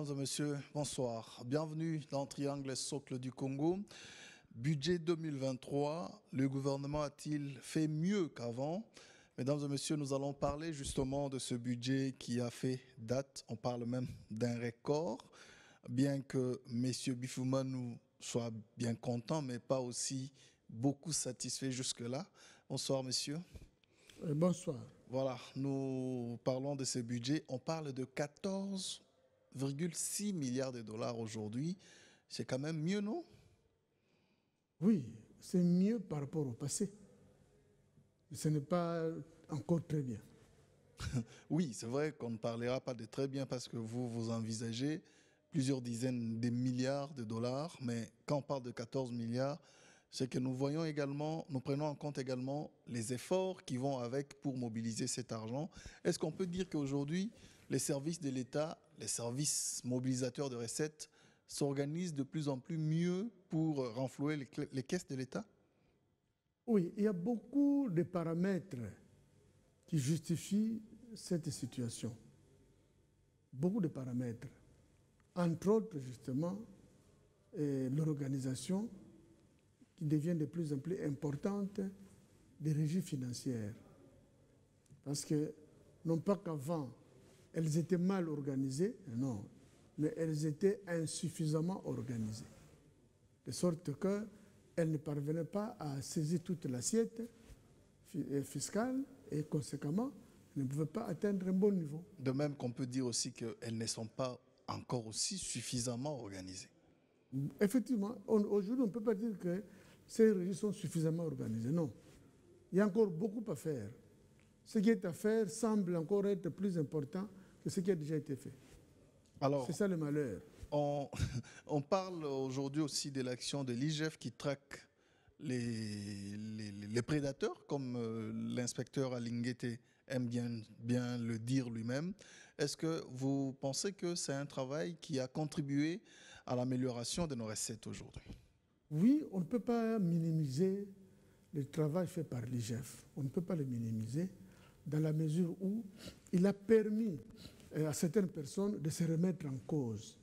Mesdames et messieurs, bonsoir. Bienvenue dans Triangle Socle du Congo. Budget 2023, le gouvernement a-t-il fait mieux qu'avant? Mesdames et messieurs, nous allons parler justement de ce budget qui a fait date. On parle même d'un record, bien que messieurs Bifouma nous soient bien contents, mais pas aussi beaucoup satisfaits jusque-là. Bonsoir, messieurs. Bonsoir. Voilà, nous parlons de ce budget. On parle de 14,6 milliards de dollars aujourd'hui. C'est quand même mieux, non? Oui, c'est mieux par rapport au passé. Mais ce n'est pas encore très bien. Oui, c'est vrai qu'on ne parlera pas de très bien parce que vous envisagez plusieurs dizaines de milliards de dollars, mais quand on parle de 14 milliards, c'est que nous voyons également, nous prenons en compte également les efforts qui vont avec pour mobiliser cet argent. Est-ce qu'on peut dire qu'aujourd'hui, les services de l'État, les services mobilisateurs de recettes s'organisent de plus en plus mieux pour renflouer les caisses de l'État? Oui, il y a beaucoup de paramètres qui justifient cette situation. Beaucoup de paramètres. Entre autres, justement, l'organisation qui devient de plus en plus importante des régies financières. Parce que, non pas qu'avant, elles étaient mal organisées, non, mais elles étaient insuffisamment organisées. De sorte qu'elles ne parvenaient pas à saisir toute l'assiette fiscale et, conséquemment, ne pouvaient pas atteindre un bon niveau. De même qu'on peut dire aussi qu'elles ne sont pas encore aussi suffisamment organisées. Effectivement, aujourd'hui, on ne peut pas dire que ces régies sont suffisamment organisées. Non. Il y a encore beaucoup à faire. Ce qui est à faire semble encore être plus important que ce qui a déjà été fait. C'est ça le malheur. On parle aujourd'hui aussi de l'action de l'IGF qui traque les prédateurs, comme l'inspecteur Alinguete aime bien le dire lui-même. Est-ce que vous pensez que c'est un travail qui a contribué à l'amélioration de nos recettes aujourd'hui? Oui, on ne peut pas minimiser le travail fait par l'IGF. On ne peut pas le minimiser dans la mesure où il a permis à certaines personnes de se remettre en cause.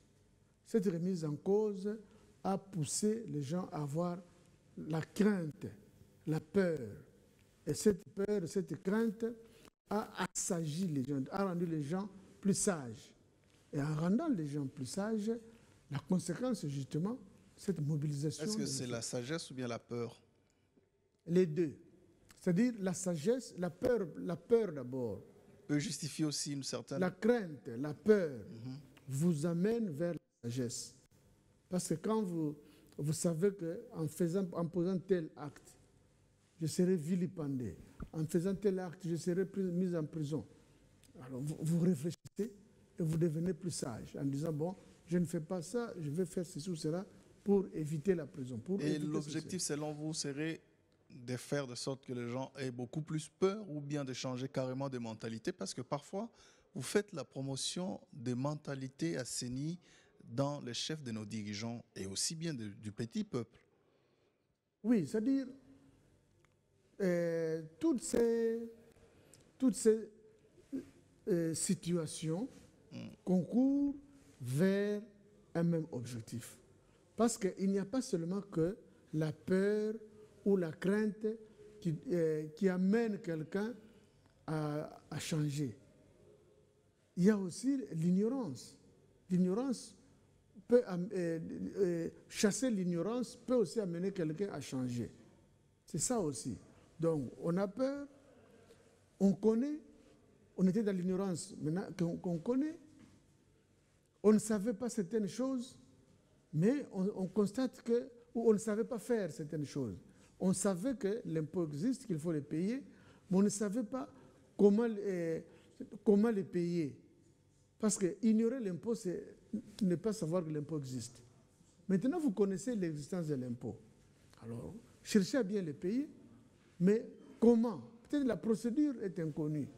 Cette remise en cause a poussé les gens à avoir la crainte, la peur. Et cette peur, cette crainte a assagi les gens, a rendu les gens plus sages. Et en rendant les gens plus sages, la conséquence, c'est justement cette mobilisation. Est-ce que c'est la sagesse ou bien la peur? Les deux. C'est-à-dire la sagesse, la peur d'abord. Peut justifier aussi une certaine... La crainte, la peur vous amène vers la sagesse. Parce que quand vous savez qu'en posant tel acte, je serai vilipendé. En faisant tel acte, je serai mis en prison. Alors vous réfléchissez et vous devenez plus sage en disant, bon, je ne fais pas ça, je vais faire ceci ou cela pour éviter la prison. Et l'objectif, selon vous, serait de faire de sorte que les gens aient beaucoup plus peur ou bien de changer carrément de mentalité? Parce que parfois, vous faites la promotion des mentalités assainies dans les chefs de nos dirigeants et aussi bien du petit peuple. Oui, c'est-à-dire toutes ces situations concourent vers un même objectif. Parce qu'il n'y a pas seulement que la peur ou la crainte qui amène quelqu'un à changer. Il y a aussi l'ignorance. L'ignorance peut chasser l'ignorance peut aussi amener quelqu'un à changer. C'est ça aussi. Donc, on a peur, on connaît, on était dans l'ignorance. Maintenant qu'on connaît, on ne savait pas certaines choses, mais on constate que, ou on ne savait pas faire certaines choses. On savait que l'impôt existe, qu'il faut le payer, mais on ne savait pas comment le payer. Parce que ignorer l'impôt, c'est ne pas savoir que l'impôt existe. Maintenant, vous connaissez l'existence de l'impôt. Alors, cherchez à bien le payer, mais comment? Peut-être la procédure est inconnue,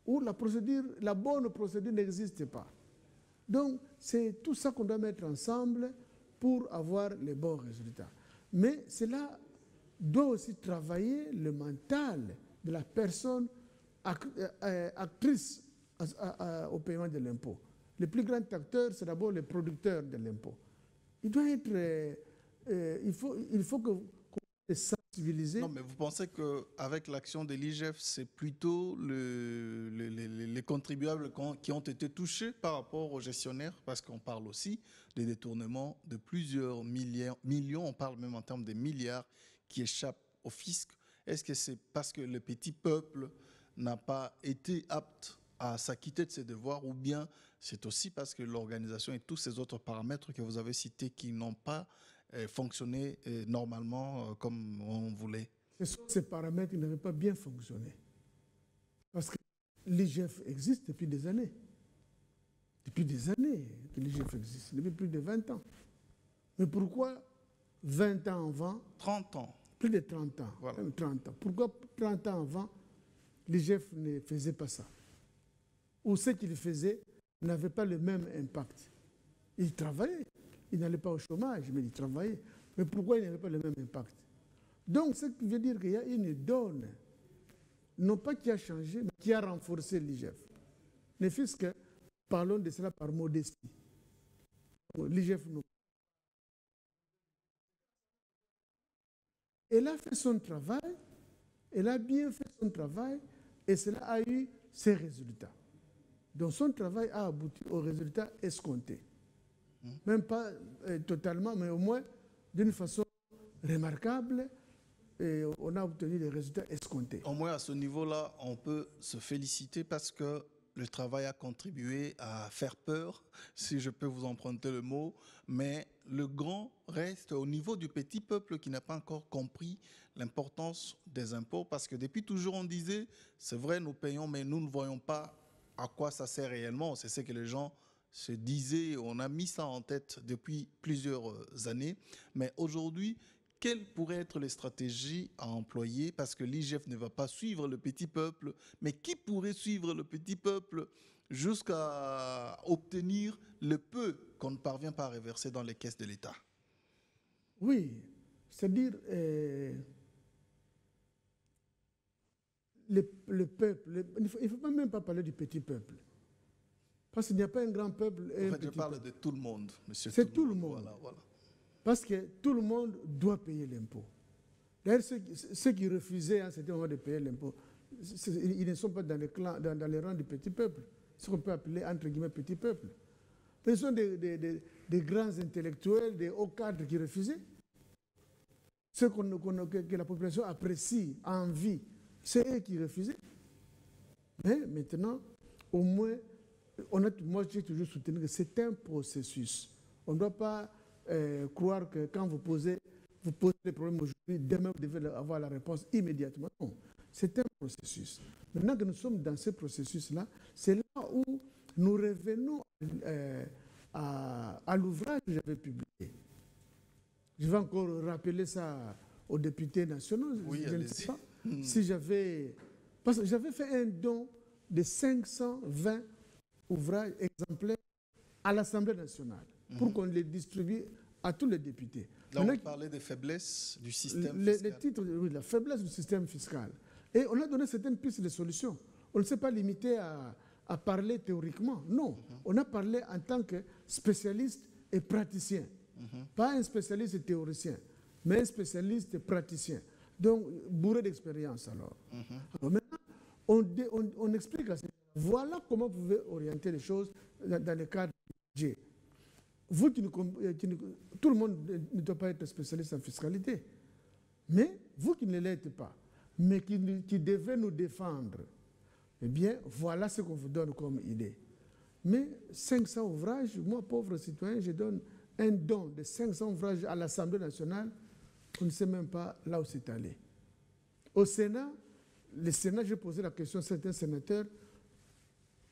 ou la bonne procédure n'existe pas. Donc, c'est tout ça qu'on doit mettre ensemble pour avoir les bons résultats. Mais cela doit aussi travailler le mental de la personne actrice au paiement de l'impôt. le plus grand acteur, c'est d'abord le producteur de l'impôt. Il doit être... il faut qu'on soit sensibilisé. Non, mais vous pensez qu'avec l'action de l'IGF, c'est plutôt les contribuables qui ont été touchés par rapport aux gestionnaires? Parce qu'on parle aussi des détournements de plusieurs millions, on parle même en termes de milliards qui échappent au fisc. Est-ce que c'est parce que le petit peuple n'a pas été apte à s'acquitter de ses devoirs, ou bien c'est aussi parce que l'organisation et tous ces autres paramètres que vous avez cités qui n'ont pas fonctionné normalement comme on voulait? Ce sont ces paramètres qui n'avaient pas bien fonctionné. Parce que l'IGF existe depuis des années. Depuis des années que l'IGF existe, depuis plus de 20 ans. Mais pourquoi 20 ans avant? 30 ans. Plus de 30 ans. Voilà. Même 30 ans. Pourquoi 30 ans avant, l'IGF ne faisait pas ça? Ou ceux qui le faisaient n'avaient pas le même impact. Ils travaillaient. Ils n'allaient pas au chômage, mais ils travaillaient. Mais pourquoi ils n'avaient pas le même impact? Donc, ce qui veut dire qu'il y a une donne, non pas qui a changé, mais qui a renforcé l'IGF. Ne fût-ce que, parlons de cela par modestie. L'IGF, non. Elle a fait son travail, elle a bien fait son travail, et cela a eu ses résultats. Donc son travail a abouti aux résultats escomptés. Même pas totalement, mais au moins d'une façon remarquable, et on a obtenu les résultats escomptés. Au moins à ce niveau-là, on peut se féliciter parce que le travail a contribué à faire peur, si je peux vous emprunter le mot, mais le grand reste au niveau du petit peuple qui n'a pas encore compris l'importance des impôts, parce que depuis toujours on disait, c'est vrai, nous payons, mais nous ne voyons pas à quoi ça sert réellement. C'est ce que les gens se disaient, on a mis ça en tête depuis plusieurs années, mais aujourd'hui, quelles pourraient être les stratégies à employer? Parce que l'IGF ne va pas suivre le petit peuple, mais qui pourrait suivre le petit peuple jusqu'à obtenir le peu qu'on ne parvient pas à reverser dans les caisses de l'État? Oui, c'est-à-dire le peuple, il ne faut même pas parler du petit peuple. Parce qu'il n'y a pas un grand peuple et En un fait, petit je parle peuple. de tout le monde, monsieur. C'est tout le monde. Voilà, voilà. Parce que tout le monde doit payer l'impôt. D'ailleurs, ceux qui refusaient à un certain moment de payer l'impôt, ils ne sont pas dans les rangs du petit peuple, ce qu'on peut appeler entre guillemets petit peuple. Mais ce sont des grands intellectuels, des hauts cadres qui refusaient. Ceux que la population apprécie, a envie, c'est eux qui refusaient. Mais maintenant, au moins, moi j'ai toujours soutenu que c'est un processus. On ne doit pas croire que quand vous posez les problèmes aujourd'hui, demain vous devez avoir la réponse immédiatement. Non, c'est un processus. Maintenant que nous sommes dans ce processus-là, c'est là où nous revenons à l'ouvrage que j'avais publié. Je vais encore rappeler ça aux députés nationaux. Oui, je ne sais pas si j'avais... Parce que j'avais fait un don de 520 ouvrages exemplaires à l'Assemblée nationale pour qu'on les distribue à tous les députés. Là, on parlait des faiblesses du système fiscal. Les titres, oui, la faiblesse du système fiscal. Et on a donné certaines pistes de solutions. On ne s'est pas limité à parler théoriquement. Non, on a parlé en tant que spécialiste et praticien. Pas un spécialiste et théoricien, mais un spécialiste et praticien. Donc, bourré d'expérience alors. Alors maintenant, on explique à ces gens, voilà comment vous pouvez orienter les choses dans le cadre du budget. Tout le monde ne doit pas être spécialiste en fiscalité. Mais vous qui ne l'êtes pas, mais qui devez nous défendre, eh bien, voilà ce qu'on vous donne comme idée. Mais 500 ouvrages, moi, pauvre citoyen, je donne un don de 500 ouvrages à l'Assemblée nationale, on ne sait même pas là où c'est allé. Au Sénat, le Sénat, j'ai posé la question à certains sénateurs,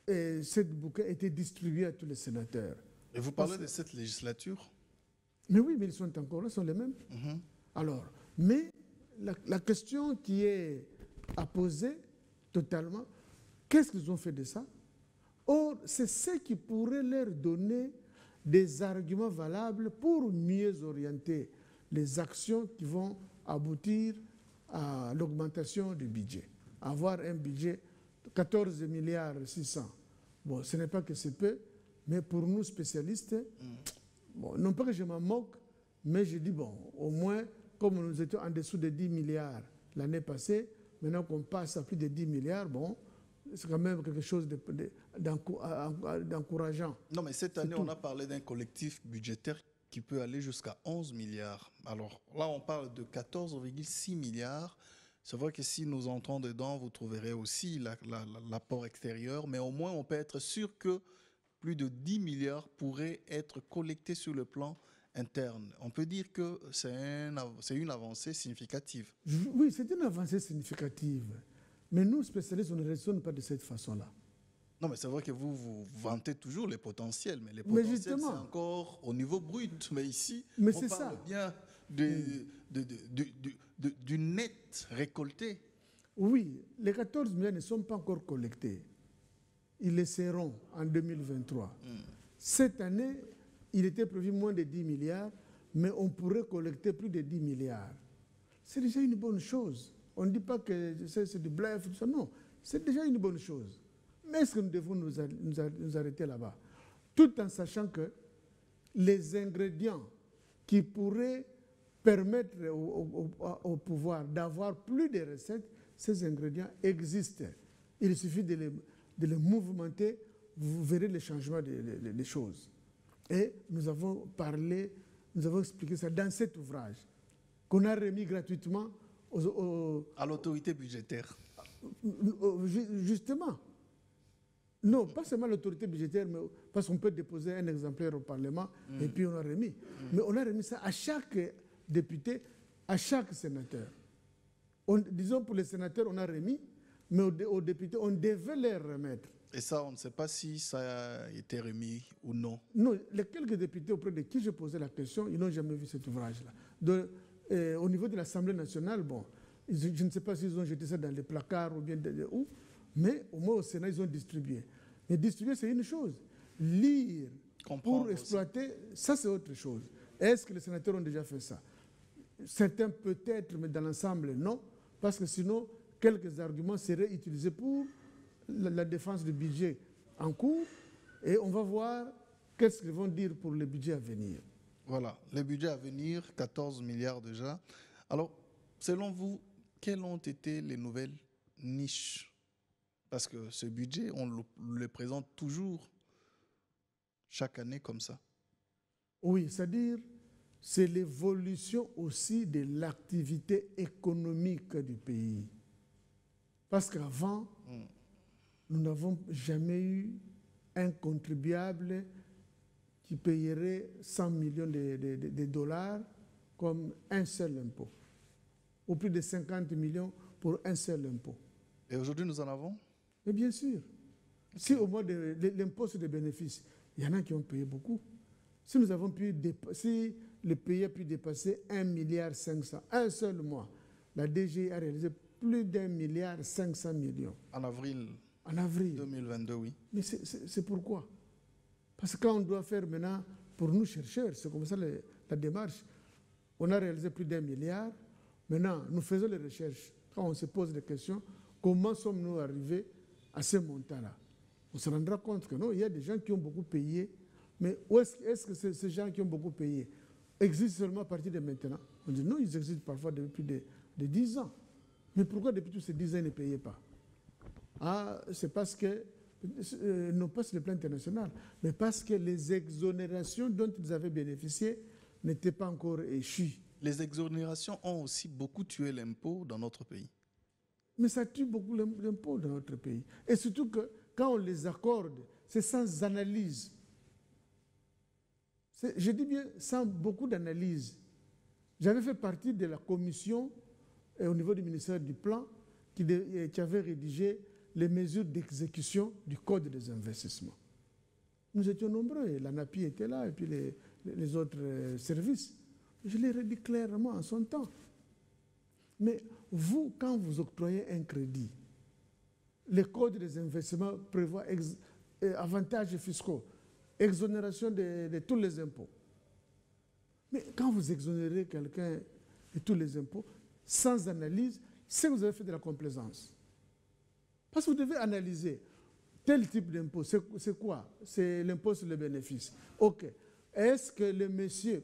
et ce bouquin était distribué à tous les sénateurs. Et vous parlez de cette législature? Mais oui, mais ils sont encore là, ils sont les mêmes. Alors, mais la question qui est à poser totalement, qu'est-ce qu'ils ont fait de ça? Or, c'est ce qui pourrait leur donner des arguments valables pour mieux orienter les actions qui vont aboutir à l'augmentation du budget. Avoir un budget de 14 milliards 600. Bon, ce n'est pas que c'est peu, Mais pour nous spécialistes, bon, non pas que je m'en moque, mais je dis, bon, au moins, comme nous étions en dessous de 10 milliards l'année passée, maintenant qu'on passe à plus de 10 milliards, bon, c'est quand même quelque chose d'encourageant. Non, mais cette année, on a parlé d'un collectif budgétaire qui peut aller jusqu'à 11 milliards. Alors là, on parle de 14,6 milliards. C'est vrai que si nous entrons dedans, vous trouverez aussi l'apport extérieur, mais au moins, on peut être sûr que plus de 10 milliards pourraient être collectés sur le plan interne. On peut dire que c'est une avancée significative. Oui, c'est une avancée significative. Mais nous, spécialistes, on ne raisonne pas de cette façon-là. Non, mais c'est vrai que vous vantez toujours les potentiels, mais les potentiels, c'est encore au niveau brut. Mais ici, on parle bien du net récolté. Oui, les 14 milliards ne sont pas encore collectés. Ils le seront en 2023. Cette année, il était prévu moins de 10 milliards, mais on pourrait collecter plus de 10 milliards. C'est déjà une bonne chose. On ne dit pas que c'est du bluff, tout ça. Non, c'est déjà une bonne chose. Mais est-ce que nous devons nous arrêter là-bas? Tout en sachant que les ingrédients qui pourraient permettre au pouvoir d'avoir plus de recettes, ces ingrédients existent. Il suffit de les mouvementer, vous verrez le changement des choses. Et nous avons parlé, nous avons expliqué ça dans cet ouvrage qu'on a remis gratuitement à l'autorité budgétaire. Justement. Non, pas seulement l'autorité budgétaire, mais parce qu'on peut déposer un exemplaire au Parlement et puis on a remis. Mais on a remis ça à chaque député, à chaque sénateur. Disons pour les sénateurs, on a remis, mais aux députés, on devait les remettre. Et ça, on ne sait pas si ça a été remis ou non. Non, les quelques députés auprès de qui je posais la question, ils n'ont jamais vu cet ouvrage-là. Au niveau de l'Assemblée nationale, bon, je ne sais pas s'ils ont jeté ça dans les placards ou bien où, mais au moins au Sénat, ils ont distribué. Mais distribuer, c'est une chose. Lire pour exploiter, ça c'est autre chose. Est-ce que les sénateurs ont déjà fait ça? Certains peut-être, mais dans l'ensemble, non, parce que sinon, quelques arguments seraient utilisés pour la défense du budget en cours, et on va voir qu'est-ce qu'ils vont dire pour le budget à venir. Voilà, le budget à venir, 14 milliards déjà. Alors, selon vous, quelles ont été les nouvelles niches? Parce que ce budget, on le présente toujours chaque année comme ça. Oui, c'est-à-dire, c'est l'évolution aussi de l'activité économique du pays. Parce qu'avant, nous n'avons jamais eu un contribuable qui payerait 100 millions de dollars comme un seul impôt, ou plus de 50 millions pour un seul impôt. Et aujourd'hui, nous en avons? Mais bien sûr. Si au moins l'impôt sur les bénéfices, il y en a qui ont payé beaucoup. Si nous avons si le pays a pu dépasser 1,5 milliard, un seul mois, la DGI a réalisé plus d'1,5 milliard. En avril. En avril 2022, oui. Mais c'est pourquoi? Parce que quand on doit faire maintenant, pour nous chercheurs, c'est comme ça la démarche, on a réalisé plus d'1 milliard. Maintenant, nous faisons les recherches. Quand on se pose des questions, comment sommes-nous arrivés à ce montant-là? On se rendra compte que non, il y a des gens qui ont beaucoup payé, mais où est-ce que ces gens qui ont beaucoup payé existent seulement à partir de maintenant? On dit non, ils existent parfois depuis plus de 10 ans. Mais pourquoi depuis tous ces 10 ans, ils ne payaient pas? Ah, c'est parce que, non pas sur le plan international, mais parce que les exonérations dont ils avaient bénéficié n'étaient pas encore échues. Les exonérations ont aussi beaucoup tué l'impôt dans notre pays. Mais ça tue beaucoup l'impôt dans notre pays. Et surtout que quand on les accorde, c'est sans analyse. Je dis bien sans beaucoup d'analyse. J'avais fait partie de la commission au niveau du ministère du Plan qui avait rédigé les mesures d'exécution du Code des investissements. Nous étions nombreux, l'ANAPI était là et puis les autres services. Je l'ai redit clairement en son temps. Mais vous, quand vous octroyez un crédit, le Code des investissements prévoit avantages fiscaux, exonération de tous les impôts. Mais quand vous exonérez quelqu'un de tous les impôts, sans analyse, c'est que vous avez fait de la complaisance. Parce que vous devez analyser tel type d'impôt, c'est quoi? C'est l'impôt sur les bénéfices. OK. Est-ce que le monsieur,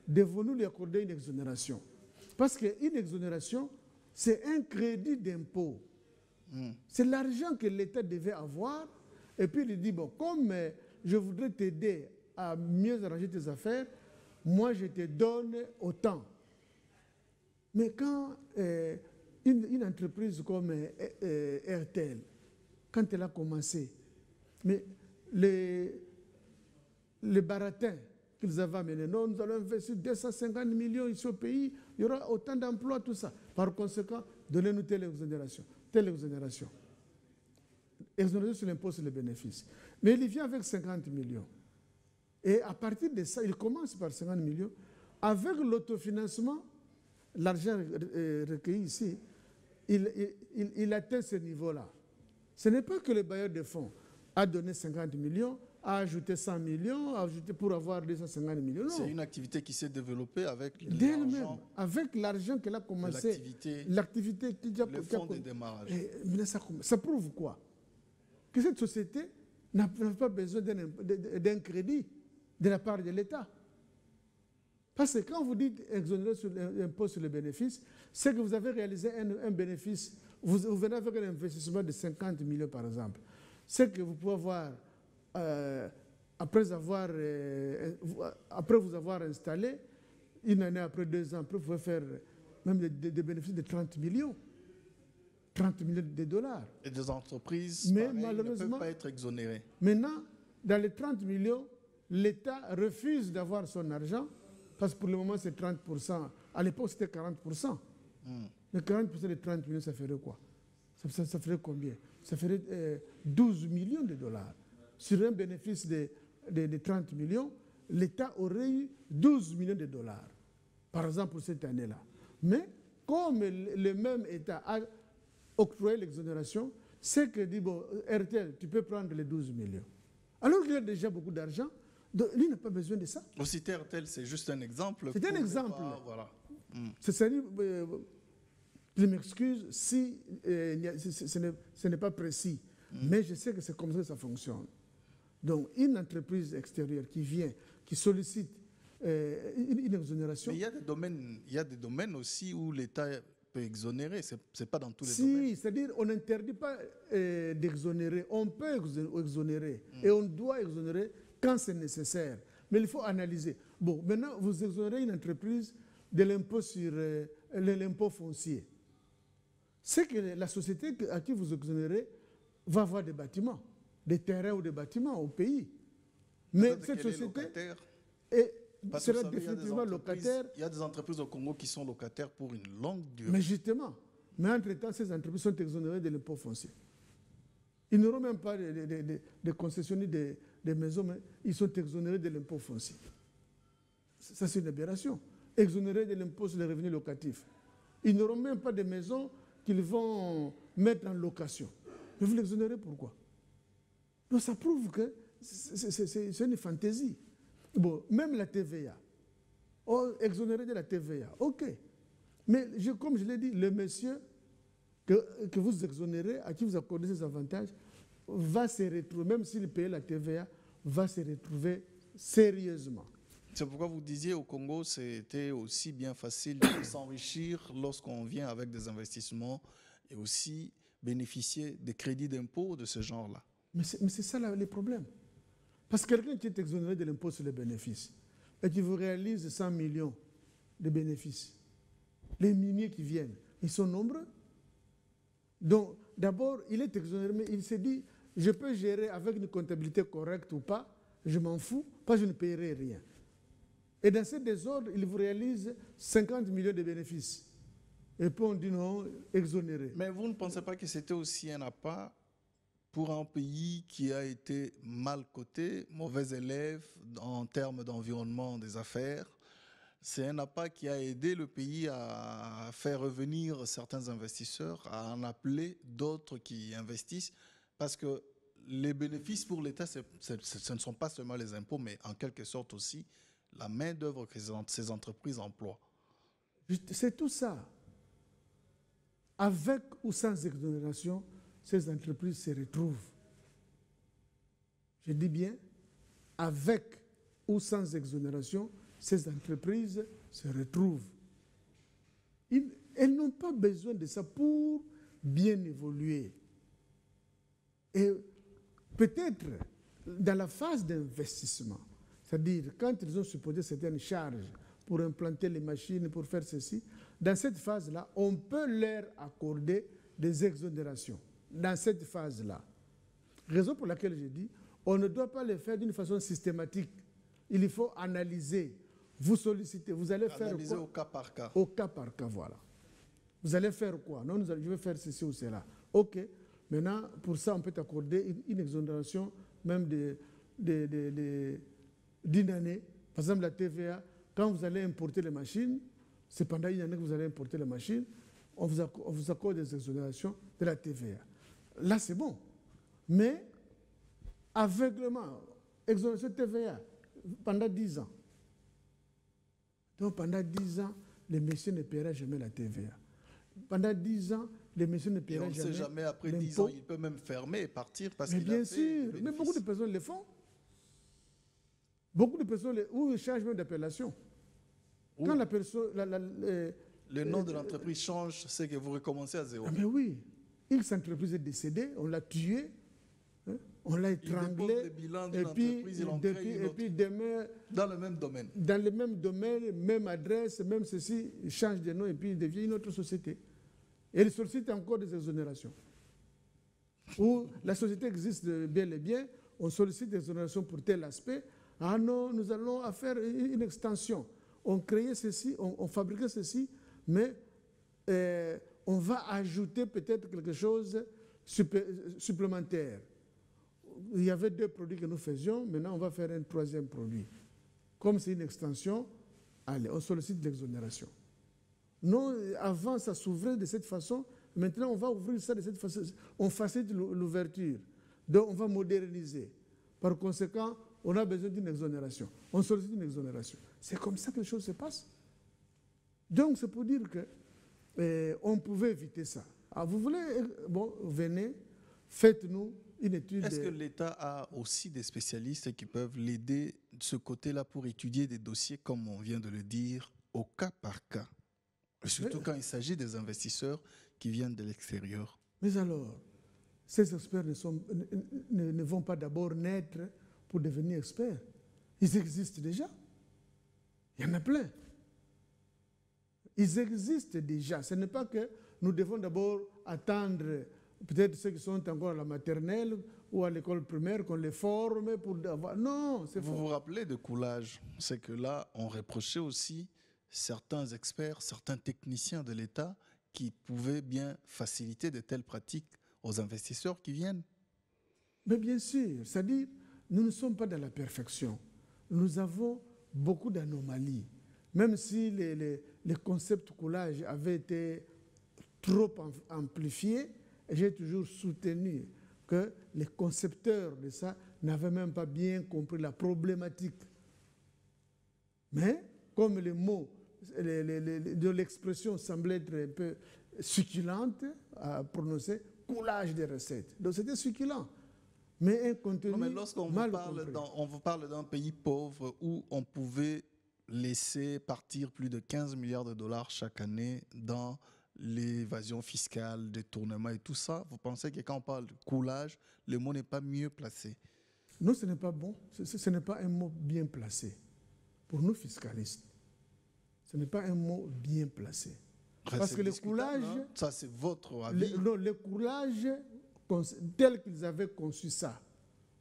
devons-nous lui accorder une exonération? Parce qu'une exonération, c'est un crédit d'impôt. C'est l'argent que l'État devait avoir. Et puis il dit, bon, comme je voudrais t'aider à mieux arranger tes affaires, moi je te donne autant. Mais quand une entreprise comme RTL, quand elle a commencé, mais les baratins qu'ils avaient amenés, non, nous allons investir 250 millions ici au pays, il y aura autant d'emplois, tout ça. Par conséquent, donnez-nous telle exonération, telle exonération. Exonération sur l'impôt sur les bénéfices. Mais il vient avec 50 millions. Et à partir de ça, il commence par 50 millions. Avec l'autofinancement, l'argent recueilli ici, il atteint ce niveau-là. Ce n'est pas que le bailleur de fonds a donné 50 millions, a ajouté 100 millions, a ajouté pour avoir 250 millions. Non. C'est une activité qui s'est développée avec l'argent. Avec l'argent qu'elle a commencé. L'activité qui a le fonds de démarrage. Ça prouve quoi? Que cette société n'a pas besoin d'un crédit de la part de l'État. Parce que quand vous dites exonérer sur l'impôt sur les bénéfices, c'est que vous avez réalisé un bénéfice, vous venez avec un investissement de 50 millions par exemple. C'est que vous pouvez avoir, après vous avoir installé, une année après, 2 ans après, vous pouvez faire même des bénéfices de 30 millions. 30 millions de dollars. Et des entreprises, pareil, ne peuvent pas être exonérées. Maintenant, dans les 30 millions, l'État refuse d'avoir son argent, parce que pour le moment, c'est 30%. À l'époque, c'était 40%. Mais 40% de 30 millions, ça ferait quoi? Ça ferait combien? Ça ferait 12 millions de dollars. Sur un bénéfice de 30 millions, l'État aurait eu 12 millions de dollars, par exemple, pour cette année-là. Mais comme le même État a octroyer l'exonération, c'est que dit, bon, RTL, tu peux prendre les 12 millions. Alors qu'il a déjà beaucoup d'argent, lui n'a pas besoin de ça. Aussi, RTL, c'est juste un exemple. C'est un exemple. Voilà. C'est-à-dire, je m'excuse si ce n'est pas précis, mais je sais que c'est comme ça que ça fonctionne. Donc, une entreprise extérieure qui vient, qui sollicite une exonération... Mais il y a des domaines aussi où l'État peut exonérer, c'est pas dans tous les domaines. Si, c'est-à-dire on n'interdit pas d'exonérer, on peut exonérer et on doit exonérer quand c'est nécessaire. Mais il faut analyser. Bon, maintenant, vous exonérez une entreprise de l'impôt sur l'impôt foncier. C'est que la société à qui vous exonérez va avoir des bâtiments, des terrains ou des bâtiments au pays. Mais cette société sera définitivement locataire. Il y a des entreprises au Congo qui sont locataires pour une longue durée. Mais justement, mais entre-temps, ces entreprises sont exonérées de l'impôt foncier. Ils n'auront même pas de concessionnaires des maisons, mais ils sont exonérés de l'impôt foncier. Ça, c'est une aberration. Exonérés de l'impôt sur les revenus locatifs. Ils n'auront même pas de maisons qu'ils vont mettre en location. Mais vous l'exonérez pourquoi? Donc ça prouve que c'est une fantaisie. Bon, même la TVA. Oh, exonéré de la TVA, ok. Mais comme je l'ai dit, le monsieur que vous exonérez, à qui vous accordez ces avantages, va se retrouver, même s'il paye la TVA, va se retrouver sérieusement. C'est pourquoi vous disiez au Congo, c'était aussi bien facile de s'enrichir lorsqu'on vient avec des investissements et aussi bénéficier des crédits d'impôt de ce genre-là. Mais c'est ça le problème. Parce que quelqu'un qui est exonéré de l'impôt sur les bénéfices et qui vous réalise 100 millions de bénéfices, les miniers qui viennent, ils sont nombreux. Donc, d'abord, il est exonéré, mais il s'est dit, je peux gérer avec une comptabilité correcte ou pas, je m'en fous, parce que je ne paierai rien. Et dans ce désordre, il vous réalise 50 millions de bénéfices. Et puis on dit non, exonéré. Mais vous ne pensez pas que c'était aussi un appât pour un pays qui a été mal coté, mauvais élève en termes d'environnement des affaires? C'est un appât qui a aidé le pays à faire revenir certains investisseurs, à en appeler d'autres qui investissent, parce que les bénéfices pour l'État, ce ne sont pas seulement les impôts, mais en quelque sorte aussi la main-d'œuvre que ces entreprises emploient. C'est tout ça. Avec ou sans exonération, ces entreprises se retrouvent. je dis bien, avec ou sans exonération, ces entreprises se retrouvent. Elles n'ont pas besoin de ça pour bien évoluer. Et peut-être dans la phase d'investissement, c'est-à-dire quand ils ont supposé certaines charges pour implanter les machines, pour faire ceci, dans cette phase-là, on peut leur accorder des exonérations. Dans cette phase-là. Raison pour laquelle je dis, on ne doit pas le faire d'une façon systématique. Il faut analyser, vous solliciter, vous allez faire Analyser quoi? au cas par cas. Au cas par cas, voilà. Vous allez faire quoi? Non, je vais faire ceci ou cela. OK. Maintenant, pour ça, on peut accorder une exonération même d'une année. Par exemple, la TVA, quand vous allez importer les machines, c'est pendant une année que vous allez importer les machines, on vous accorde des exonérations de la TVA. Là, c'est bon. Mais, aveuglement, exonération de TVA, pendant 10 ans. Donc, pendant 10 ans, les messieurs ne paieraient jamais la TVA. Pendant 10 ans, les messieurs ne paieraient jamais. Et on ne sait jamais, après 10 ans, il peut même fermer et partir parce qu'il a fait. Bien sûr, mais beaucoup de personnes le font. Beaucoup de personnes, ou ils changent même d'appellation. Quand la personne. Le nom de l'entreprise change, c'est que vous recommencez à zéro. Ah, mais oui. X entreprise est décédée, on l'a tué, hein, on l'a étranglé. Et puis demain. Dans le même domaine. Dans le même domaine, même adresse, même ceci, il change de nom et puis il devient une autre société. Et il sollicite encore des exonérations. Ou la société existe bien et bien, on sollicite des exonérations pour tel aspect. Ah non, nous allons faire une extension. On créait ceci, on fabriquait ceci, mais on va ajouter peut-être quelque chose supplémentaire. Il y avait 2 produits que nous faisions, maintenant on va faire un 3e produit. Comme c'est une extension, allez, on sollicite l'exonération. Non, avant ça s'ouvrait de cette façon, maintenant on va ouvrir ça de cette façon. On facilite l'ouverture, donc on va moderniser. Par conséquent, on a besoin d'une exonération. On sollicite une exonération. C'est comme ça que les choses se passent. Donc c'est pour dire que on pouvait éviter ça. Ah, vous voulez, bon, venez, faites-nous une étude. Est-ce que l'État a aussi des spécialistes qui peuvent l'aider de ce côté-là pour étudier des dossiers, comme on vient de le dire, au cas par cas? Surtout quand il s'agit des investisseurs qui viennent de l'extérieur. Mais alors, ces experts ne vont pas d'abord naître pour devenir experts. Ils existent déjà. Il y en a plein. Ils existent déjà. Ce n'est pas que nous devons d'abord attendre peut-être ceux qui sont encore à la maternelle ou à l'école primaire qu'on les forme pour avoir... Non, c'est faux. Vous vous rappelez de Coulage? C'est que là, on reprochait aussi certains experts, certains techniciens de l'État qui pouvaient bien faciliter de telles pratiques aux investisseurs qui viennent. Mais bien sûr, c'est-à-dire, nous ne sommes pas dans la perfection. Nous avons beaucoup d'anomalies. Même si les concepts Coulage avaient été trop amplifiés, j'ai toujours soutenu que les concepteurs de ça n'avaient même pas bien compris la problématique. Mais, comme les mots de l'expression semblait être un peu succulente à prononcer, coulage des recettes. Donc c'était succulent. Mais un contenu non, mais lorsqu'on vous parle d'un pays pauvre où on pouvait laisser partir plus de 15 milliards de dollars chaque année dans l'évasion fiscale, détournement et tout ça, vous pensez que quand on parle de coulage, le mot n'est pas mieux placé? Non, ce n'est pas bon. Ce n'est pas un mot bien placé. Pour nous fiscalistes, ce n'est pas un mot bien placé. Parce que le coulage... Ça, c'est votre avis. Le coulage, tel qu'ils avaient conçu ça,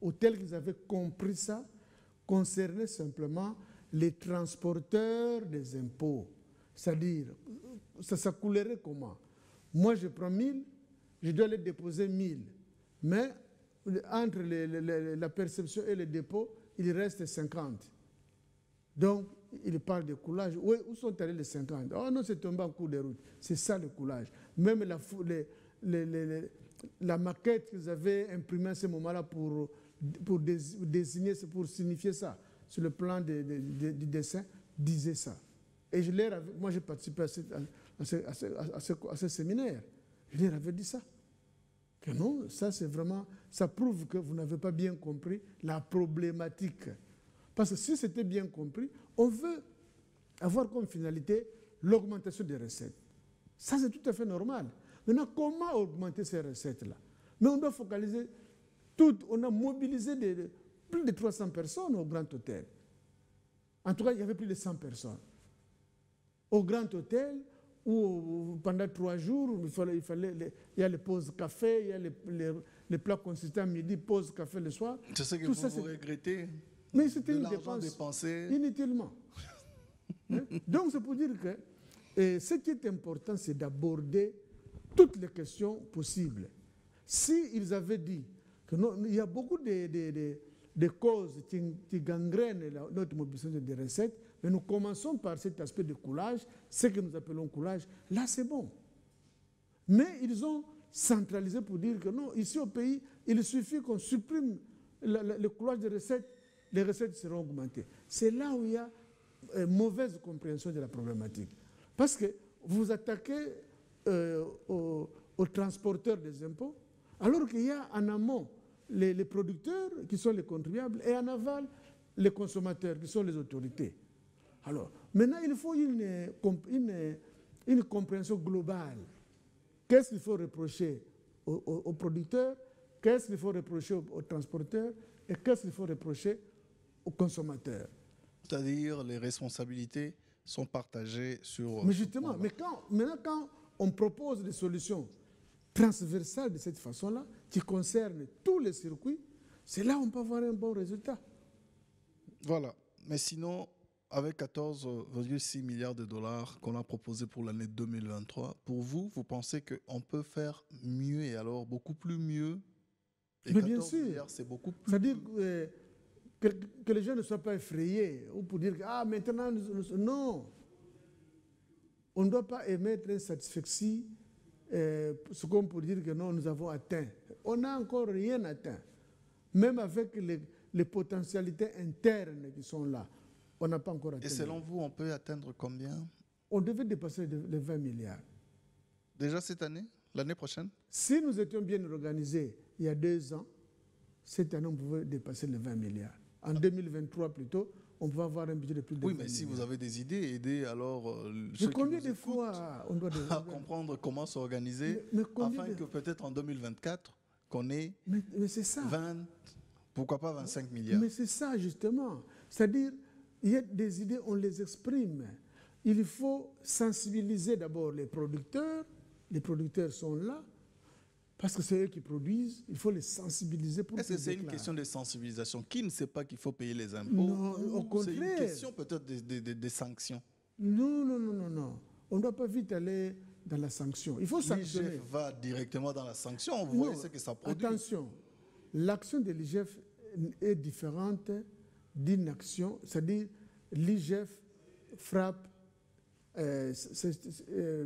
ou tel qu'ils avaient compris ça, concernait simplement les transporteurs des impôts. C'est-à-dire, ça coulerait comment? Moi, je prends 1000, je dois les déposer 1000. Mais entre la perception et le dépôt, il reste 50. Donc, il parle de coulage. Oui, où sont allés les 50? Oh non, c'est tombé en cours de route. C'est ça le coulage. Même la maquette qu'ils avaient imprimée à ce moment-là pour désigner, pour signifier ça, sur le plan du dessin, disait ça. Et moi, j'ai participé à ce séminaire. Je leur avais dit ça. Que non, ça c'est vraiment, ça prouve que vous n'avez pas bien compris la problématique. Parce que si c'était bien compris, on veut avoir comme finalité l'augmentation des recettes. Ça c'est tout à fait normal. Maintenant, comment augmenter ces recettes-là? Mais on doit focaliser tout, on a mobilisé plus de 300 personnes au Grand Hôtel. En tout cas, il y avait plus de 100 personnes. Au Grand Hôtel, où pendant 3 jours, il y a les pauses café, il y a les plats consistants à midi, pause café le soir. C'est ce que Tout vous ça, regrettez. Mais c'était de une l'argent dépense dépensé. inutilement. Donc c'est pour dire que ce qui est important, c'est d'aborder toutes les questions possibles. S'ils avaient dit que non, il y a beaucoup de causes qui gangrènent notre mobilisation des recettes, mais nous commençons par cet aspect de coulage, ce que nous appelons coulage, là c'est bon. Mais ils ont centralisé pour dire que non, ici au pays, il suffit qu'on supprime le coulage des recettes, les recettes seront augmentées. C'est là où il y a mauvaise compréhension de la problématique. Parce que vous vous attaquez aux transporteurs des impôts, alors qu'il y a en amont les producteurs qui sont les contribuables et en aval les consommateurs qui sont les autorités. Alors, maintenant, il faut une compréhension globale. Qu'est-ce qu'il faut reprocher aux producteurs? Qu'est-ce qu'il faut reprocher aux transporteurs? Et qu'est-ce qu'il faut reprocher aux consommateurs? C'est-à-dire les responsabilités sont partagées sur... Mais justement, maintenant quand on propose des solutions transversales de cette façon-là, qui concernent tous les circuits, c'est là où on peut avoir un bon résultat. Voilà. Mais sinon, avec 14,6 milliards de dollars qu'on a proposé pour l'année 2023, pour vous, vous pensez qu'on peut faire mieux et alors beaucoup plus mieux? Et mais bien sûr. Milliards, c'est beaucoup plus... C'est-à-dire que les gens ne soient pas effrayés ou pour dire que maintenant, non. On ne doit pas émettre un satisfecit, ce qu'on peut dire que non, nous avons atteint. On n'a encore rien atteint. Même avec les potentialités internes qui sont là, on n'a pas encore atteint. Et selon vous, on peut atteindre combien? On devait dépasser les 20 milliards. Déjà cette année? L'année prochaine? Si nous étions bien organisés il y a 2 ans, cette année, on pouvait dépasser les 20 milliards. En 2023 plutôt, on pouvait avoir un budget de plus de 20 milliards. Oui, mais si vous avez des idées, aidez alors mais combien de fois on doit à comprendre comment s'organiser afin que peut-être en 2024, qu'on ait mais c'est ça. 20, pourquoi pas 25 milliards. Mais c'est ça justement. C'est-à-dire, il y a des idées, on les exprime. Il faut sensibiliser d'abord les producteurs. Les producteurs sont là. Parce que c'est eux qui produisent, il faut les sensibiliser pour Est-ce que c'est une question de sensibilisation? Qui ne sait pas qu'il faut payer les impôts? Non, au contraire. C'est une question peut-être des sanctions. Non. On ne doit pas vite aller dans la sanction. Il faut sanctionner. L'IGF va directement dans la sanction. Vous voyez ce que ça produit. Attention, l'action de l'IGF est différente d'une action. C'est-à-dire, l'IGF frappe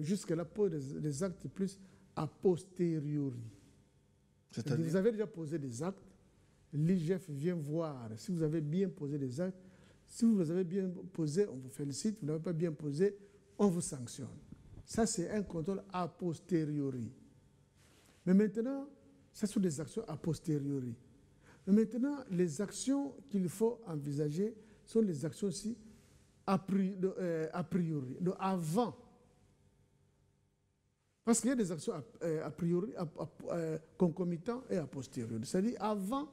jusque-là pose des actes plus a posteriori. C'est-à-dire, vous avez déjà posé des actes, l'IGF vient voir si vous avez bien posé des actes. Si vous les avez bien posés, on vous félicite. Vous n'avez pas bien posé, on vous sanctionne. Ça, c'est un contrôle a posteriori. Mais maintenant, ça sont des actions a posteriori. Mais maintenant, les actions qu'il faut envisager sont les actions aussi a priori, donc avant. Parce qu'il y a des actions a priori, concomitantes et a posteriori. C'est-à-dire, avant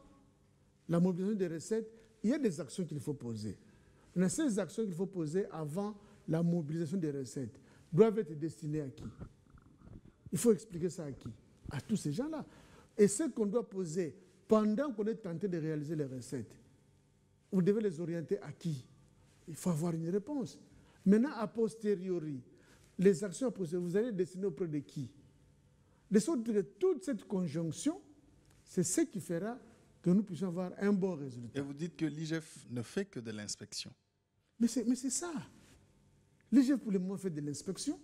la mobilisation des recettes, il y a des actions qu'il faut poser. Mais ces actions qu'il faut poser avant la mobilisation des recettes doivent être destinées à qui? Il faut expliquer ça à qui? À tous ces gens-là. Et ce qu'on doit poser pendant qu'on est tenté de réaliser les recettes, vous devez les orienter à qui? Il faut avoir une réponse. Maintenant, a posteriori, les actions à poser, vous allez destiner auprès de qui? De sorte que toute cette conjonction, c'est ce qui fera que nous puissions avoir un bon résultat. Et vous dites que l'IGF ne fait que de l'inspection. Mais c'est ça. L'IGF, pour le moment, fait de l'inspection.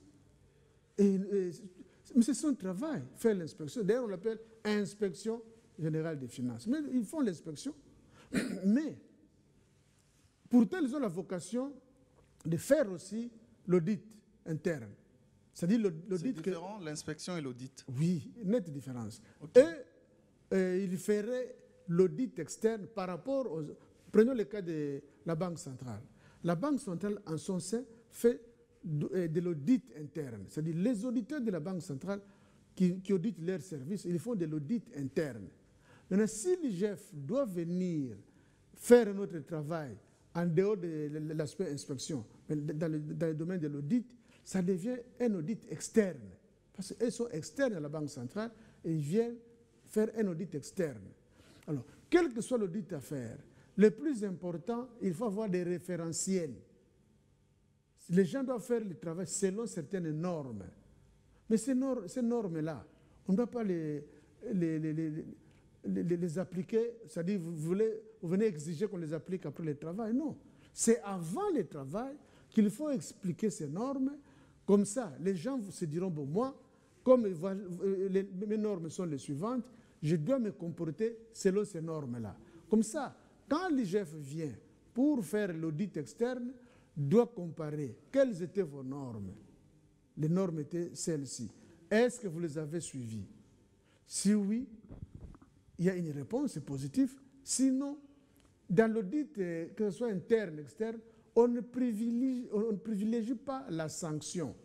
Mais c'est son travail, faire l'inspection. D'ailleurs, on l'appelle inspection générale des finances. Mais ils font l'inspection. Mais, pourtant, ils ont la vocation de faire aussi l'audit interne. C'est-à-dire C'est l'audit... différent, l'inspection et l'audit. Oui, nette différence. Ok. Et il ferait l'audit externe par rapport aux... Prenons le cas de la Banque centrale. La Banque centrale, en son sein, fait de l'audit interne. C'est-à-dire les auditeurs de la Banque centrale qui auditent leurs services, ils font de l'audit interne. Maintenant, si l'IGF doit venir faire notre travail en dehors de l'aspect inspection, mais dans le domaine de l'audit, ça devient un audit externe. Parce qu'ils sont externes à la Banque centrale et ils viennent faire un audit externe. Alors, quel que soit l'audit à faire, le plus important, il faut avoir des référentiels. Les gens doivent faire le travail selon certaines normes. Mais ces normes-là, on ne doit pas les appliquer, c'est-à-dire vous venez exiger qu'on les applique après le travail. Non. C'est avant le travail qu'il faut expliquer ces normes. Comme ça, les gens se diront, bon, moi, comme mes normes sont les suivantes, je dois me comporter selon ces normes-là. Comme ça, quand l'IGF vient pour faire l'audit externe, doit comparer quelles étaient vos normes. Les normes étaient celles-ci. Est-ce que vous les avez suivies? Si oui, il y a une réponse, c'est positif. Sinon, dans l'audit, que ce soit interne, externe, on ne privilégie pas la sanction.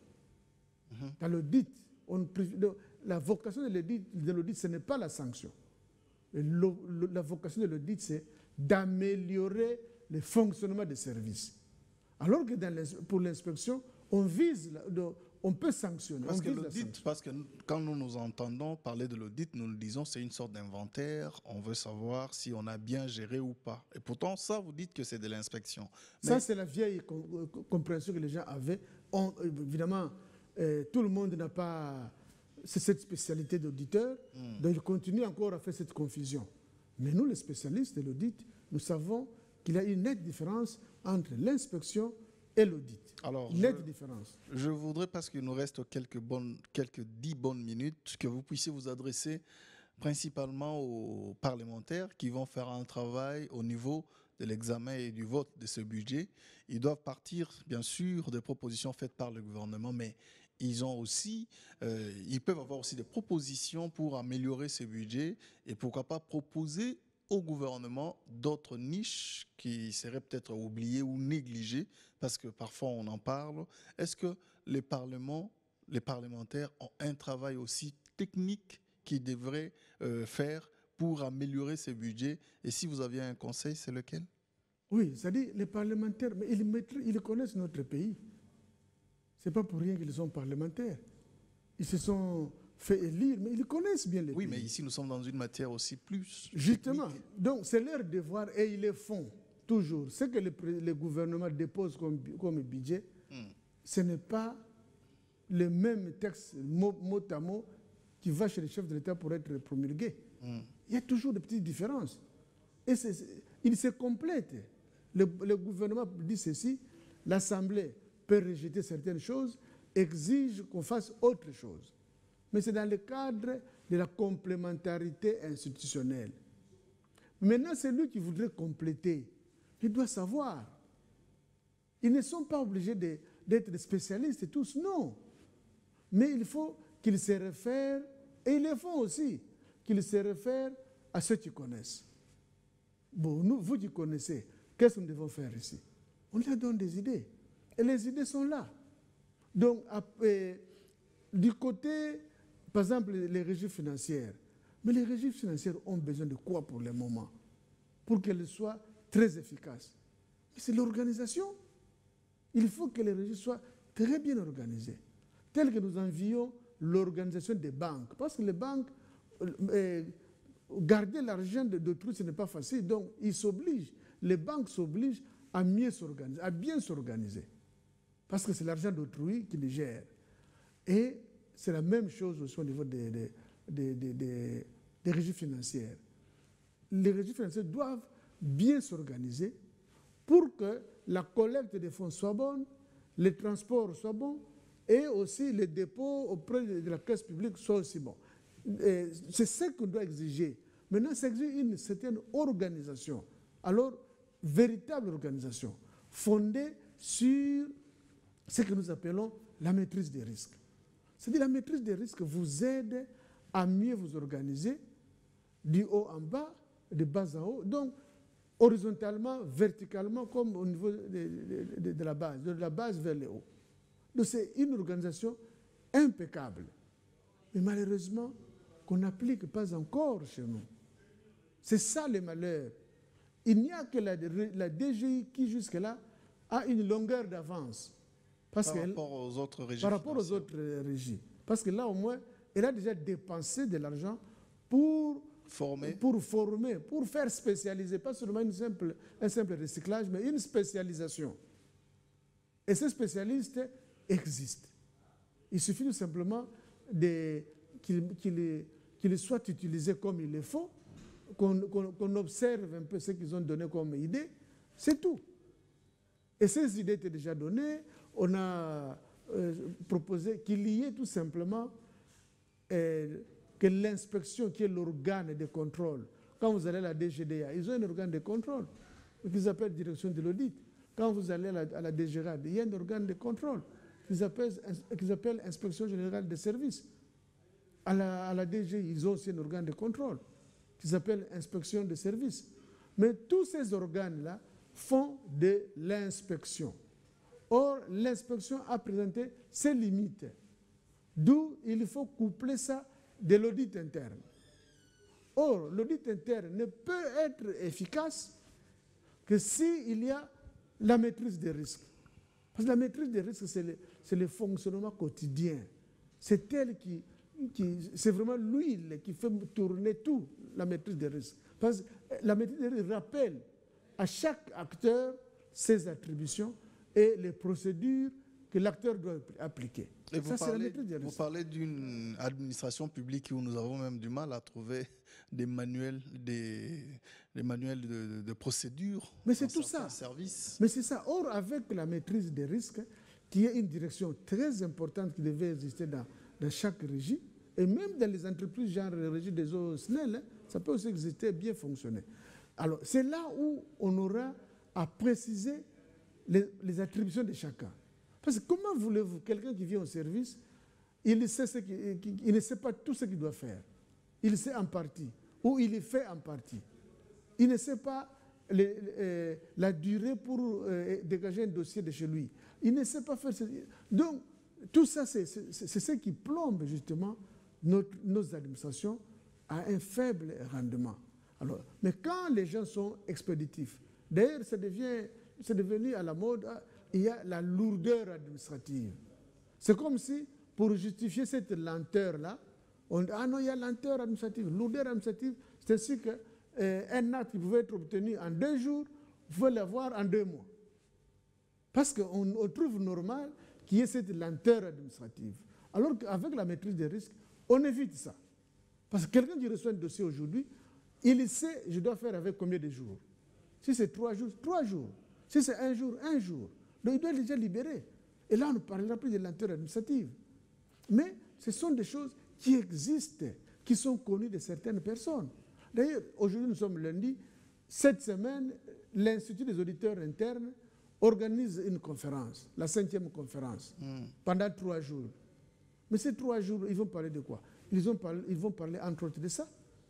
Dans l'audit, la vocation de l'audit, ce n'est pas la sanction. La vocation de l'audit, c'est d'améliorer le fonctionnement des services. Alors que pour l'inspection, on peut sanctionner. Parce que quand nous nous entendons parler de l'audit, nous nous disons c'est une sorte d'inventaire. On veut savoir si on a bien géré ou pas. Et pourtant, ça, vous dites que c'est de l'inspection. Ça, c'est la vieille compréhension que les gens avaient. Évidemment, tout le monde n'a pas cette spécialité d'auditeur. Donc, ils continuent encore à faire cette confusion. Mais nous, les spécialistes de l'audit, nous savons qu'il y a une nette différence entre l'inspection et l'audit. Alors, nette différence. Je voudrais, parce qu'il nous reste quelques 10 bonnes minutes, que vous puissiez vous adresser principalement aux parlementaires qui vont faire un travail au niveau de l'examen et du vote de ce budget. Ils doivent partir, bien sûr, des propositions faites par le gouvernement, mais ils peuvent avoir aussi des propositions pour améliorer ce budget et pourquoi pas proposer au gouvernement d'autres niches qui seraient peut-être oubliées ou négligées, parce que parfois on en parle. Est-ce que les parlementaires ont un travail aussi technique qu'ils devraient faire pour améliorer ces budgets? Et si vous aviez un conseil, c'est lequel? Oui, c'est-à-dire les parlementaires, mais ils connaissent notre pays. Ce n'est pas pour rien qu'ils sont parlementaires. Ils se sont fait élire, mais ils connaissent bien les pays. Oui, mais ici, nous sommes dans une matière aussi plus Justement. technique. Donc, c'est leur devoir et ils le font toujours. Ce que le gouvernement dépose comme budget, ce n'est pas le même texte mot à mot qui va chez le chef de l'État pour être promulgué. Il y a toujours des petites différences. Et ils se complètent. Le gouvernement dit ceci, l'Assemblée peut rejeter certaines choses, exige qu'on fasse autre chose. Mais c'est dans le cadre de la complémentarité institutionnelle. Maintenant, celui qui voudrait compléter, il doit savoir. Ils ne sont pas obligés d'être des spécialistes tous, non. Mais il faut qu'ils se réfèrent, et ils le font aussi, qu'ils se réfèrent à ceux qui connaissent. Bon, vous qui connaissez, qu'est-ce que nous devons faire ici? On leur donne des idées. Et les idées sont là. Donc, du côté, par exemple, les régies financières. Mais les régies financières ont besoin de quoi pour le moment? Pour qu'elles soient très efficaces. Mais c'est l'organisation. Il faut que les régies soient très bien organisées. Tel que nous envions l'organisation des banques. Parce que les banques, garder l'argent d'autrui, ce n'est pas facile. Donc, ils s'obligent. Les banques s'obligent à mieux s'organiser, à bien s'organiser. Parce que c'est l'argent d'autrui qui les gère. Et c'est la même chose aussi au niveau des régies financières. Les régies financières doivent bien s'organiser pour que la collecte des fonds soit bonne, les transports soient bons et aussi les dépôts auprès de la caisse publique soient aussi bons. C'est ce qu'on doit exiger. Maintenant, ça exige une certaine organisation. Alors, véritable organisation, fondée sur ce que nous appelons la maîtrise des risques. C'est-à-dire la maîtrise des risques vous aide à mieux vous organiser du haut en bas, de bas en haut, donc horizontalement, verticalement, comme au niveau de la base vers le haut. Donc c'est une organisation impeccable. Mais malheureusement, qu'on n'applique pas encore chez nous. C'est ça le malheur. Il n'y a que la DGI qui jusque-là a une longueur d'avance. Par rapport aux autres régies. Par rapport aux autres régies. Parce que là, au moins, elle a déjà dépensé de l'argent pour former, pour faire spécialiser, pas seulement un simple recyclage, mais une spécialisation. Et ces spécialistes existent. Il suffit tout simplement qu'ils soient utilisés comme il le faut, qu'on observe un peu ce qu'ils ont donné comme idée, c'est tout. Et ces idées étaient déjà données, on a proposé qu'il y ait tout simplement que l'inspection, qui est l'organe de contrôle, quand vous allez à la DGDA, ils ont un organe de contrôle qu'ils appellent direction de l'audit. Quand vous allez à la DGRAD, il y a un organe de contrôle qu'ils appellent inspection générale des services. À la DGI, ils ont aussi un organe de contrôle qu'ils appellent inspection des services. Mais tous ces organes-là font de l'inspection. Or, l'inspection a présenté ses limites. D'où il faut coupler ça de l'audit interne. Or, l'audit interne ne peut être efficace que s'il y a la maîtrise des risques. Parce que la maîtrise des risques, c'est le fonctionnement quotidien. C'est elle c'est vraiment l'huile qui fait tourner tout, la maîtrise des risques. Parce que la maîtrise des risques rappelle à chaque acteur ses attributions et les procédures que l'acteur doit appliquer. Et vous parlez d'une administration publique où nous avons même du mal à trouver des manuels, de procédures. Mais c'est tout ça. Services. Mais c'est ça. Or, avec la maîtrise des risques, qui est une direction très importante qui devait exister dans chaque régie, et même dans les entreprises, genre les régies des eaux SNEL, ça peut aussi exister, bien fonctionner. Alors, c'est là où on aura à préciser les attributions de chacun. Parce que comment voulez-vous, quelqu'un qui vient au service, il ne sait pas tout ce qu'il doit faire. Il sait en partie, ou il le fait en partie. Il ne sait pas la durée pour dégager un dossier de chez lui. Il ne sait pas faire... Donc, tout ça, c'est ce qui plombe justement nos administrations à un faible rendement. Alors, mais quand les gens sont expéditifs, d'ailleurs, c'est devenu à la mode, il y a la lourdeur administrative. C'est comme si, pour justifier cette lenteur-là, on dit, ah non, il y a lenteur administrative. Lourdeur administrative, c'est ainsi qu'un acte qui pouvait être obtenu en 2 jours, vous pouvez l'avoir en 2 mois. Parce qu'on trouve normal qu'il y ait cette lenteur administrative. Alors qu'avec la maîtrise des risques, on évite ça. Parce que quelqu'un qui reçoit un dossier aujourd'hui, il sait, je dois faire avec combien de jours. Si c'est 3 jours, 3 jours. Si c'est 1 jour, 1 jour. Donc il doit déjà libérer. Et là, on ne parlera plus de lenteur administrative. Mais ce sont des choses qui existent, qui sont connues de certaines personnes. D'ailleurs, aujourd'hui, nous sommes lundi. Cette semaine, l'Institut des auditeurs internes organise une conférence, la 5e conférence, pendant 3 jours. Mais ces 3 jours, ils vont parler de quoi? Ils vont parler entre autres de ça.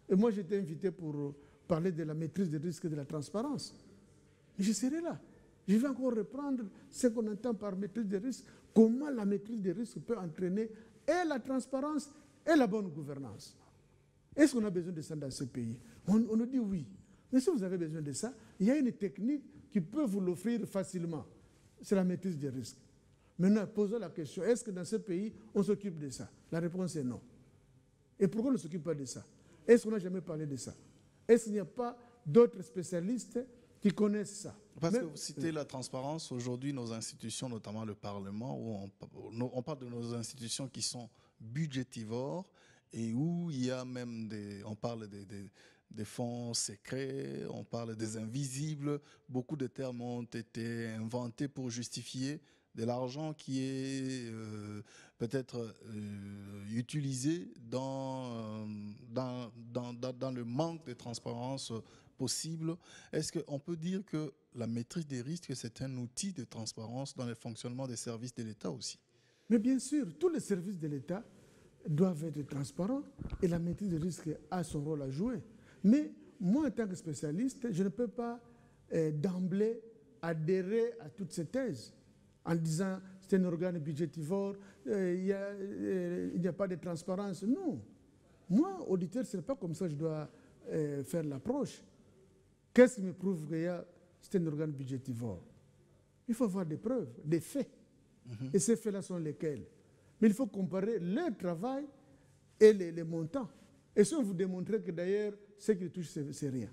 Et moi, j'étais invité pour parler de la maîtrise des risques et de la transparence. Et je serai là. Je vais encore reprendre ce qu'on entend par maîtrise des risques, comment la maîtrise des risques peut entraîner et la transparence et la bonne gouvernance. Est-ce qu'on a besoin de ça dans ce pays? On nous dit oui. Mais si vous avez besoin de ça, il y a une technique qui peut vous l'offrir facilement. C'est la maîtrise des risques. Maintenant, posons la question, est-ce que dans ce pays, on s'occupe de ça? La réponse est non. Et pourquoi on ne s'occupe pas de ça? Est-ce qu'on n'a jamais parlé de ça? Est-ce qu'il n'y a pas d'autres spécialistes qui connaissent ça? Parce que vous citez la transparence, aujourd'hui, nos institutions, notamment le Parlement, où on parle de nos institutions qui sont budgétivores et où il y a même on parle des fonds secrets, on parle des invisibles. Beaucoup de termes ont été inventés pour justifier de l'argent qui est peut-être utilisé dans le manque de transparence possible. Est-ce qu'on peut dire que la maîtrise des risques, c'est un outil de transparence dans le fonctionnement des services de l'État aussi? Mais bien sûr, tous les services de l'État doivent être transparents et la maîtrise des risques a son rôle à jouer. Mais moi, en tant que spécialiste, je ne peux pas d'emblée adhérer à toutes ces thèses en disant c'est un organe budgétivore, il n'y a pas de transparence. Non. Moi, auditeur, ce n'est pas comme ça que je dois faire l'approche. Qu'est-ce qui me prouve que c'est un organe budgétivore? Il faut avoir des preuves, des faits. Et ces faits-là sont lesquels? Mais il faut comparer leur travail et les montants. Et si on vous démontrait que d'ailleurs, ce qui touche, c'est rien,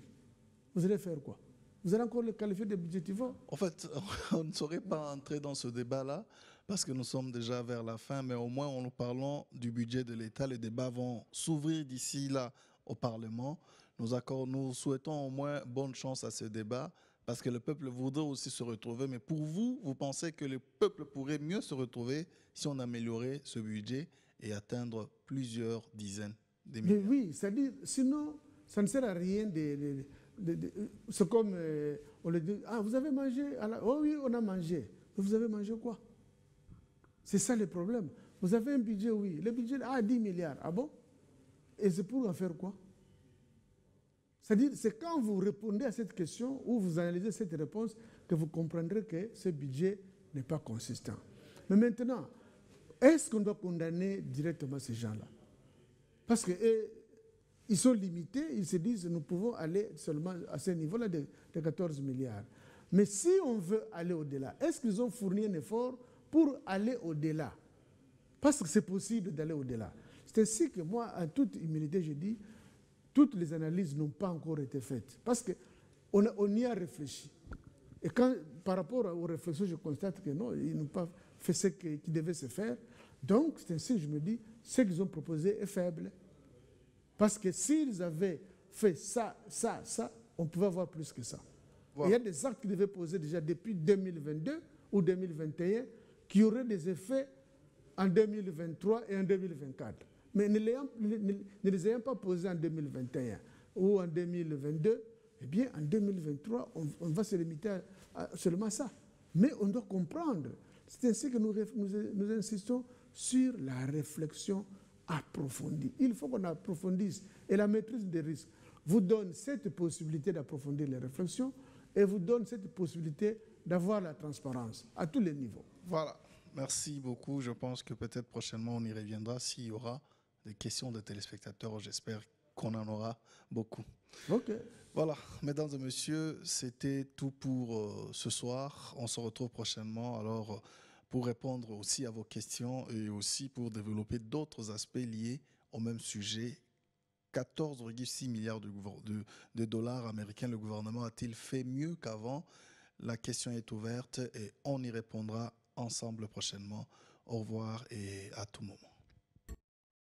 vous allez faire quoi? Vous allez encore le qualifier de budgétivore? En fait, on ne saurait pas entrer dans ce débat-là parce que nous sommes déjà vers la fin, mais au moins en nous parlant du budget de l'État, les débats vont s'ouvrir d'ici là au Parlement. Nous souhaitons au moins bonne chance à ce débat parce que le peuple voudrait aussi se retrouver. Mais pour vous, vous pensez que le peuple pourrait mieux se retrouver si on améliorait ce budget et atteindre plusieurs dizaines de milliards? Mais oui, c'est-à-dire, sinon, ça ne sert à rien c'est comme on le dit, ah, vous avez mangé? Oh oui, on a mangé. Mais vous avez mangé quoi? C'est ça le problème. Vous avez un budget, oui. Le budget, 10 milliards. Ah bon? Et c'est pour en faire quoi? C'est-à-dire, c'est quand vous répondez à cette question ou vous analysez cette réponse que vous comprendrez que ce budget n'est pas consistant. Mais maintenant, est-ce qu'on doit condamner directement ces gens-là? Parce qu'ils sont limités, ils se disent nous pouvons aller seulement à ce niveau-là de 14 milliards. Mais si on veut aller au-delà, est-ce qu'ils ont fourni un effort pour aller au-delà? Parce que c'est possible d'aller au-delà. C'est ainsi que moi, en toute humilité, je dis, toutes les analyses n'ont pas encore été faites. Parce qu'on y a réfléchi. Et par rapport aux réflexions, je constate que non, ils n'ont pas fait ce qui devait se faire. Donc, c'est ainsi que je me dis, ce qu'ils ont proposé est faible. Parce que s'ils avaient fait ça, on pouvait avoir plus que ça. Wow. Il y a des actes qui devaient poser déjà depuis 2022 ou 2021 qui auraient des effets en 2023 et en 2024. Mais ne les ayant pas posés en 2021 ou en 2022, eh bien, en 2023, on va se limiter à seulement ça. Mais on doit comprendre. C'est ainsi que nous insistons sur la réflexion approfondie. Il faut qu'on approfondisse. Et la maîtrise des risques vous donne cette possibilité d'approfondir les réflexions et vous donne cette possibilité d'avoir la transparence à tous les niveaux. Voilà. Merci beaucoup. Je pense que peut-être prochainement, on y reviendra s'il y aura des questions de téléspectateurs. J'espère qu'on en aura beaucoup. OK. Voilà, mesdames et messieurs, c'était tout pour ce soir. On se retrouve prochainement. Alors, pour répondre aussi à vos questions et aussi pour développer d'autres aspects liés au même sujet. 14,6 milliards de dollars américains, le gouvernement a-t-il fait mieux qu'avant? La question est ouverte et on y répondra ensemble prochainement. Au revoir et à tout moment.